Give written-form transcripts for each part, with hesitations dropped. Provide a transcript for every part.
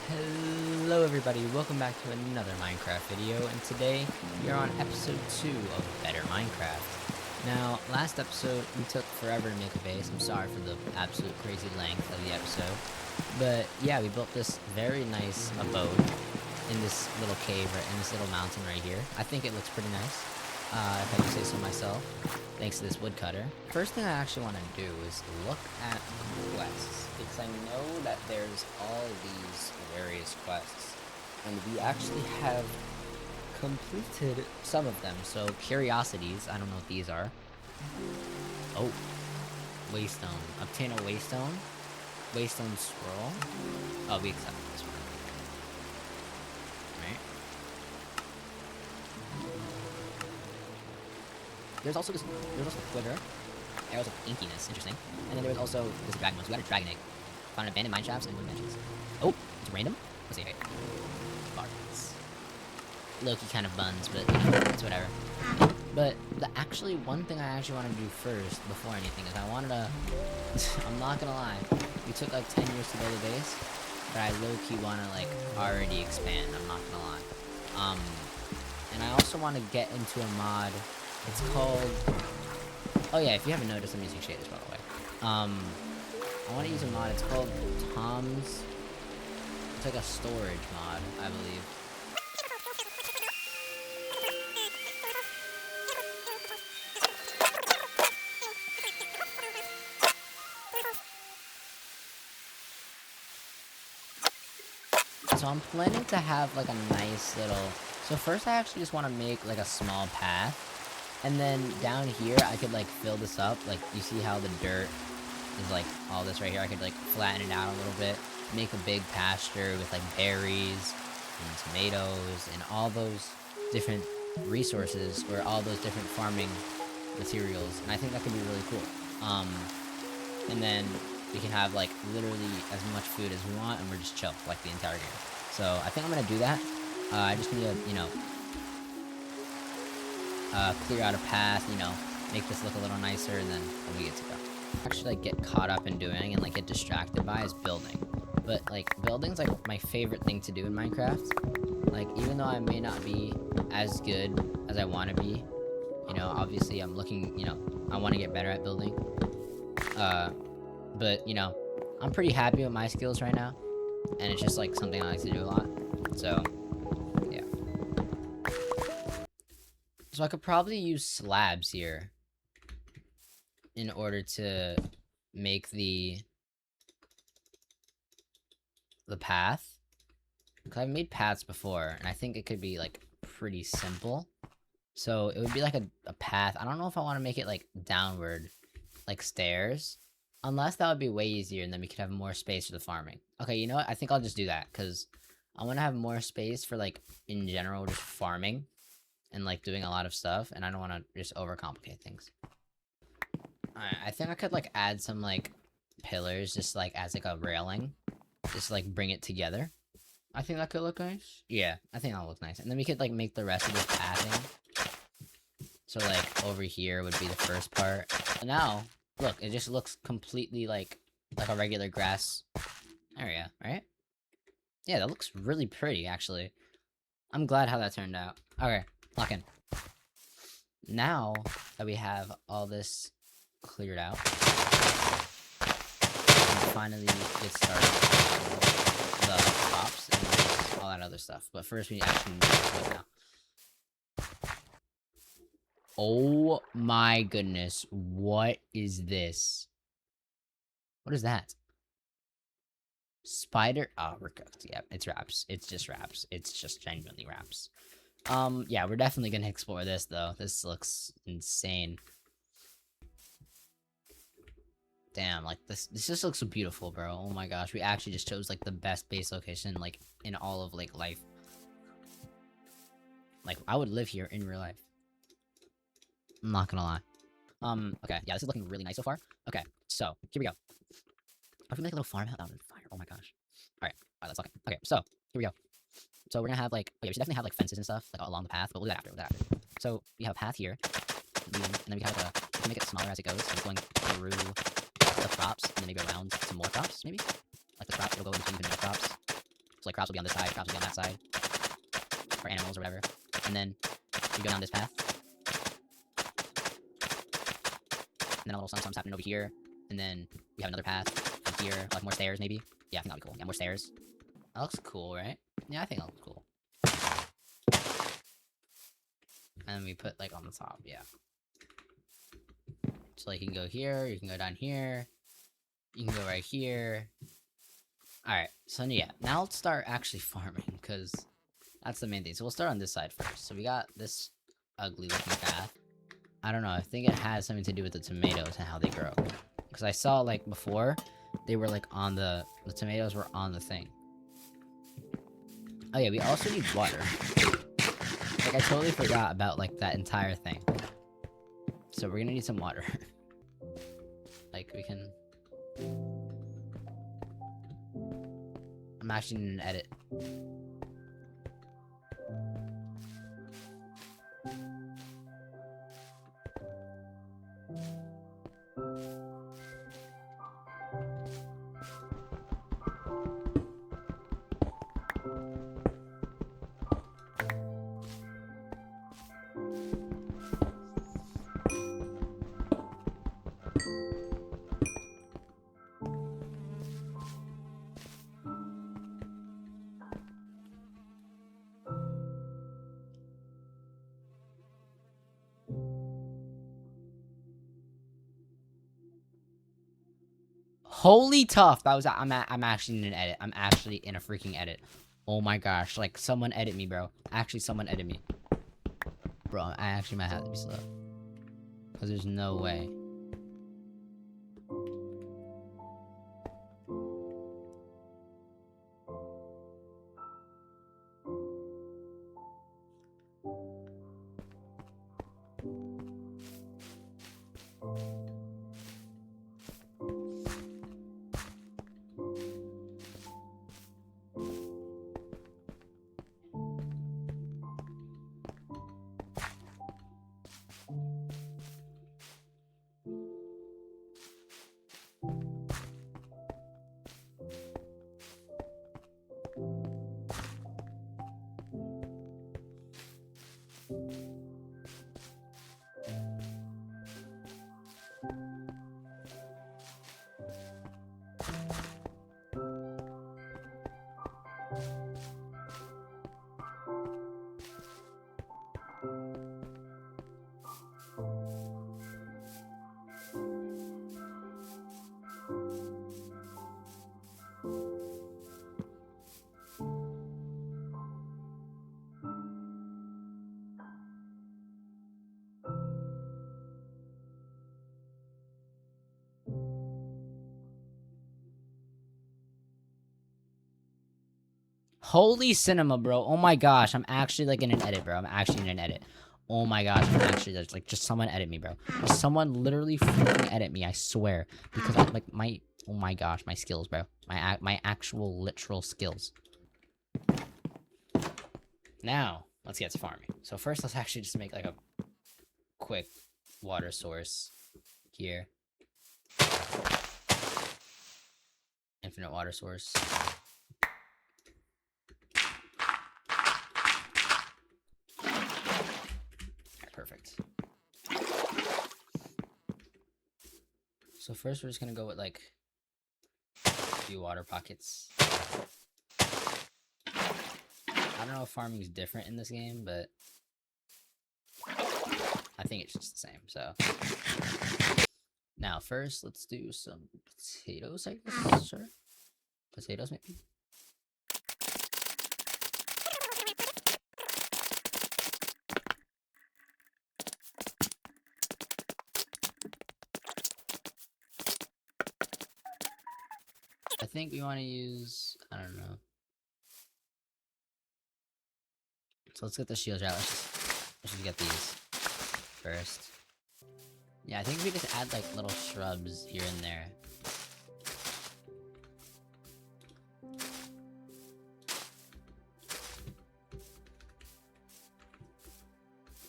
Hello everybody, welcome back to another Minecraft video, and today we are on episode 2 of Better Minecraft. Now, last episode we took forever to make a base. I'm sorry for the absolute crazy length of the episode. But yeah, we built this very nice abode in this little cave, right in this little mountain right here. I think it looks pretty nice, if I do say so myself, thanks to this woodcutter. First thing I actually want to do is look at quests, because I know that there's all these various quests, and we actually have completed some of them. So curiosities, I don't know what these are. Oh, waystone. Obtain a waystone. Waystone scroll. Oh, we accept this one. Right. There's also quiver. Arrows of inkiness, interesting. And then there was also this dragon one. So we got a dragon egg. Found abandoned mine shafts and wood benches. Oh, it's random? Let's see, Bards. Loki kind of buns, but you know, it's whatever. But actually, one thing I actually want to do first, before anything, is I wanted to... I'm not gonna lie. We took like 10 years to build a base, but I low-key want to like already expand, I'm not gonna lie. And I also want to get into a mod. It's called... Oh yeah, if you haven't noticed, I'm using shaders, by the way. I want to use a mod. It's called Tom's... It's like a storage mod, I believe. So I'm planning to have like a nice little... So first I actually just want to make like a small path. And then down here I could like fill this up. Like you see how the dirt is like all this right here. I could like flatten it out a little bit. Make a big pasture with like berries and tomatoes and all those different resources, or all those different farming materials. And I think that could be really cool. And then we can have like literally as much food as we want, and we're just chill like the entire game. So I think I'm gonna do that. I just need to, you know, clear out a path, you know, make this look a little nicer, and then we get to go. Actually, like, get caught up in doing and like get distracted by is building. But like building's like my favorite thing to do in Minecraft. Like, even though I may not be as good as I want to be, you know, obviously I'm looking, you know, I want to get better at building. But you know, I'm pretty happy with my skills right now, and it's just like something I like to do a lot. So yeah. So I could probably use slabs here in order to make the path. Because I've made paths before, and I think it could be like pretty simple. So it would be like a path. I don't know if I want to make it like downward, like stairs. Unless that would be way easier, and then we could have more space for the farming. Okay, you know what? I think I'll just do that, because I want to have more space for, like, in general, just farming. And, like, doing a lot of stuff, and I don't want to just overcomplicate things. Alright, I think I could, like, add some, like, pillars, just, like, as, like, a railing. Just, like, bring it together. I think that could look nice. Yeah, I think that'll look nice. And then we could, like, make the rest of this pathing. So, like, over here would be the first part. And now... Look, it just looks completely like a regular grass area, right? Yeah, that looks really pretty, actually. I'm glad how that turned out. Okay, lock in. Now that we have all this cleared out, we can finally get started with the crops and all that other stuff. But first, we actually need to do it now. Oh my goodness, what is this? What is that? Spider? Oh, we're cooked. Yeah, it's wraps. It's just wraps. It's just genuinely wraps. Yeah, we're definitely gonna explore this, though. This looks insane. Damn, like, this just looks so beautiful, bro. Oh my gosh, we actually just chose, like, the best base location, like, in all of, like, life. Like, I would live here in real life. I'm not gonna lie. Okay, yeah, this is looking really nice so far. Okay, so, here we go. If we make a little farmhouse out of fire, oh my gosh. Alright, let's look. Okay, so, here we go. So, we're gonna have, like, okay, we should definitely have, like, fences and stuff, like, along the path, but we'll do that after, So, we have a path here, and then we have, we can make it smaller as it goes, so it's going through the crops, and then maybe around some more crops, maybe? Like, the crop, it'll go into even more crops. So like crops will be on this side, crops will be on that side, or animals or whatever. And then we go down this path. And then a little something's happening over here. And then we have another path from here, like more stairs maybe. Yeah, I think that'll be cool. Yeah, more stairs. That looks cool, right? Yeah, I think that looks cool. And then we put like on the top, yeah. So like you can go here, you can go down here, you can go right here. Alright, so yeah, now let's start actually farming, because that's the main thing. So we'll start on this side first. So we got this ugly looking path. I don't know, I think it has something to do with the tomatoes and how they grow. Because I saw like before, they were like on the tomatoes were on the thing. Oh yeah, we also need water. Like I totally forgot about like that entire thing. So we're gonna need some water. Like we can... I'm actually in an edit. Holy tough! That was I'm actually in an edit. I'm actually in a freaking edit. Oh my gosh! Like someone edit me, bro. Actually, someone edit me, bro. I actually might have to be slow, cause there's no way. Holy cinema, bro. Oh my gosh. I'm actually like in an edit, bro. I'm actually in an edit. Oh my gosh. I'm actually like, just someone edit me, bro. Just someone literally freaking edit me. I swear. Because I'm like my, oh my gosh, my skills, bro. My actual literal skills. Now, let's get to farming. So first, let's actually just make like a quick water source here. Infinite water source. Perfect. So first we're just gonna go with like a few water pockets. I don't know if farming is different in this game, but I think it's just the same, so. Now first let's do some potatoes, I guess, sure. Potatoes maybe? I think we want to use, I don't know. So let's get the shields out. Let's just get these first. Yeah, I think we just add like little shrubs here and there.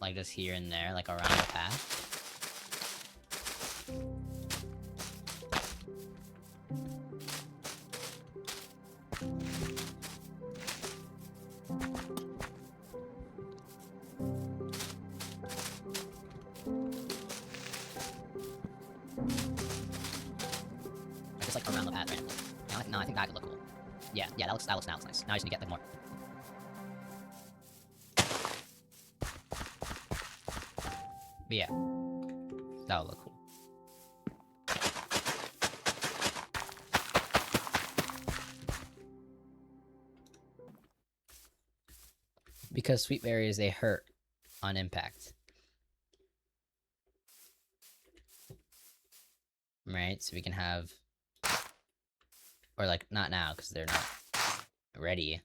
Like just here and there, like around the path. Yeah, that looks nice. Now I just need to get like more. But yeah, that would look cool. Because sweet berries, they hurt on impact. Right? So we can have... Or like, not now, because they're not ready.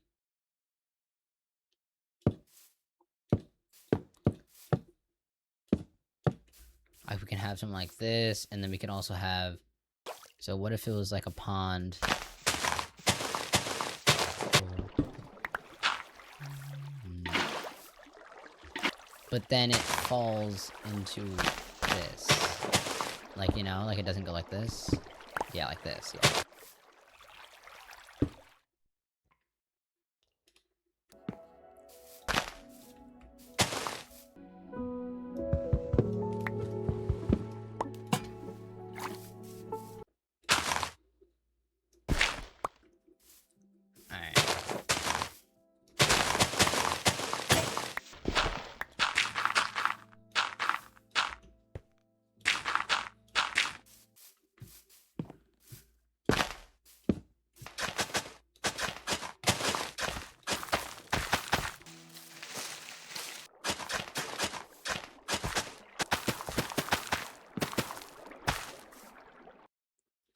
Like, we can have something like this, and then we can also have... So what if it was like a pond? But then it falls into this. Like, you know, like it doesn't go like this. Yeah, like this, yeah. Alright.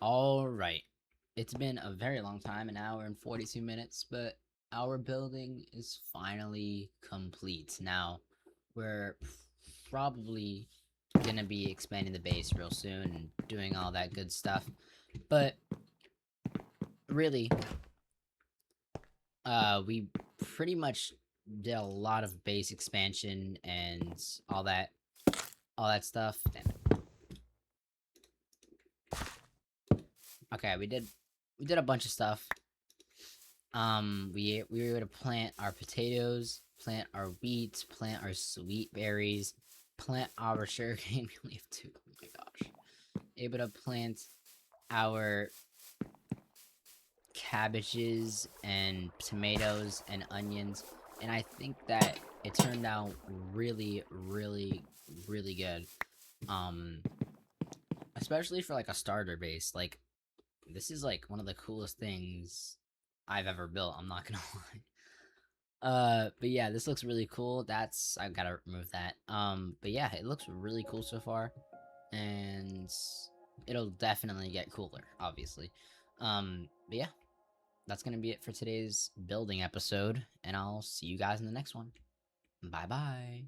Alright. It's been a very long time, an hour and 42 minutes, but our building is finally complete. Now, we're probably gonna be expanding the base real soon and doing all that good stuff. But really, we pretty much did a lot of base expansion and all that stuff. Okay, we did a bunch of stuff. We were able to plant our potatoes, plant our wheat, plant our sweet berries, plant our sugarcane. We only have 2. Oh my gosh. Able to plant our cabbages and tomatoes and onions, and I think that it turned out really, really, really good. Especially for like a starter base. Like, this is like one of the coolest things I've ever built, I'm not gonna lie. But yeah, this looks really cool. I've gotta remove that. But yeah, it looks really cool so far. And it'll definitely get cooler, obviously. But yeah, that's gonna be it for today's building episode, and I'll see you guys in the next one. Bye bye.